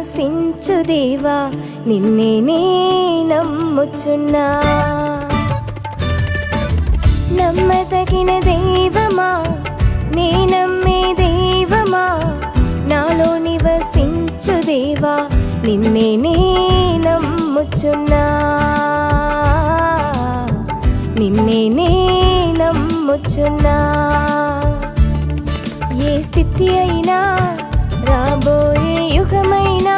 నివసించు దేవా నిన్నే నే నమ్ముచున్నా. నమ్మదగిన దైవమా నే నమ్మే దైవమా, నాలో నివసించు దేవా నిన్నే నే నమ్ముచున్నా. నిన్నే నే నమ్ముచున్నా. ఏ స్థితి అయినా రాబోయే యుగమైనా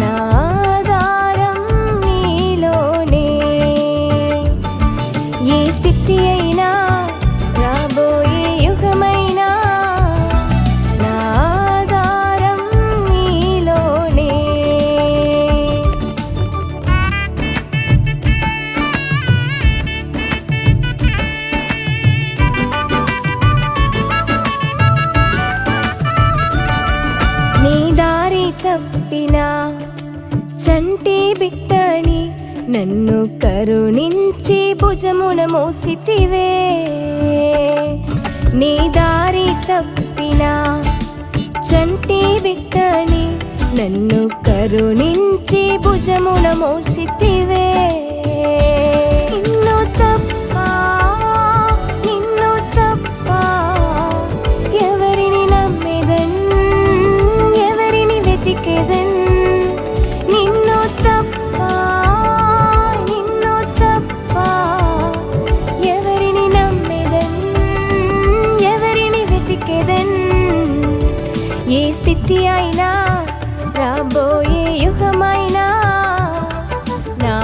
నా ఆధారం నీలోనే. ఏ స్థితి అయినా రాబోయే యుగమైనా నా ఆధారం నీలోనే. నీ దారి తప్పిన చంటి బిడ్డని నన్ను కరుణించి భుజమున మోసితివే. నీ దారి తప్పిన చంటి బిడ్డని నన్ను కరుణించి భుజమున మోసితివే. నిన్ను తప్ప నిన్ను తప్ప ఎవరిని నమ్మెదన్, ఎవరిని వెతికెదన్. నిన్ను తప్ప నిన్ను తప్ప ఎవరిని నమ్మెదన్, ఎవరిని వెతికెదన్. ఏ స్థితి అయినా రాబోయే యుగమైనా నా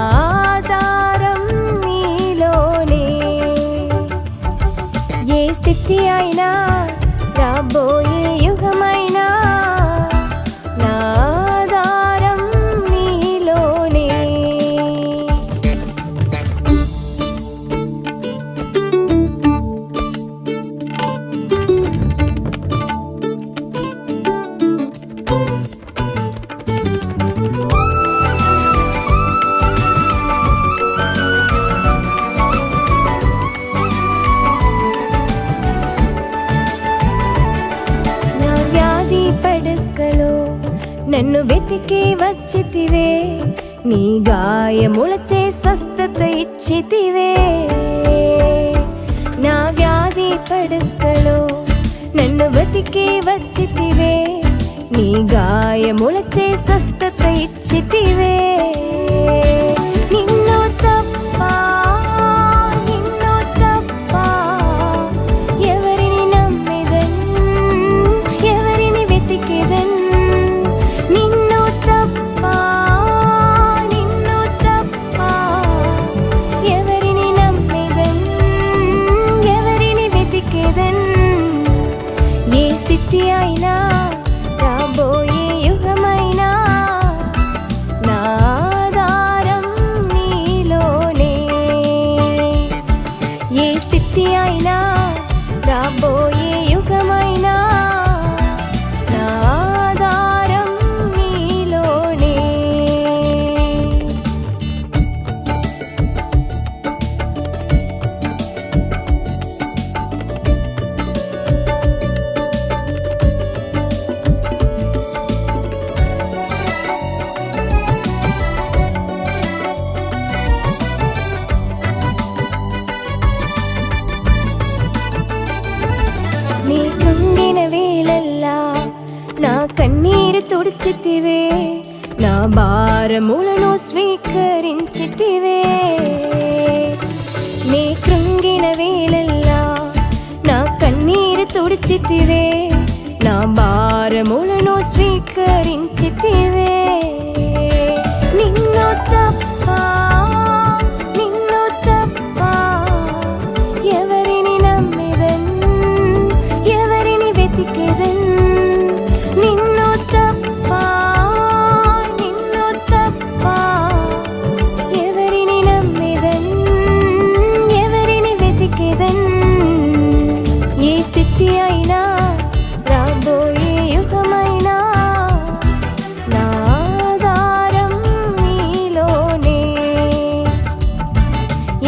ఆధారం నీలోనే. ఏ స్థితి అయినా రాబోయే యుగమైనా నా ఆధారం నీలోనే. నా వ్యాధి పడకలో నన్ను వెతికి వచ్చితివే. నీ గాయములచే స్వస్థత ఇచ్చితివే. నా వ్యాధి పడకలో నన్ను వెతికి వచ్చితివే. నీ గాయములచే స్వస్థత ఇచ్చితివే. నిన్ను తప్ప నిన్ను తప్ప ఎవరిని నమ్మెదన్, ఎవరిని వెతికెదన్. నిన్ను తప్ప నిన్ను తప్ప ఎవరిని నమ్మెదన్, ఎవరిని వెతికెదన్. ఏ స్థితి అయినా రాబోయే యుగమైనా నా ఆధారం నీలోనే. ఏ స్థితి అయినా రాబోయే యుగమైనా నా ఆధారం నీలోనే. నీ కృంగిన వేళల్లా నా కన్నీరు తుడిచితివే. నా భారములను స్వీకరించితివే. నీ కృంగిన వేళల్లా నా కన్నీరు తుడిచితివే. నా భారములను స్వీకరించితివే. నిన్ను తప్ప నిన్ను తప్ప ఎవరిని నమ్మెదన్, ఎవరిని వెతికెదన్. నిన్ను తప్ప నిన్ను తప్ప ఎవరిని నమ్మెదన్, ఎవరిని వెతికెదన్. ఏ స్థితి అయినా రాబోయే యుగమైనా నా ఆధారం నీలోనే.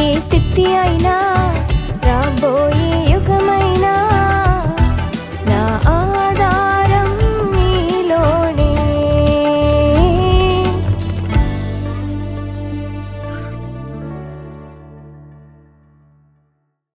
ఏ స్థితి అయినా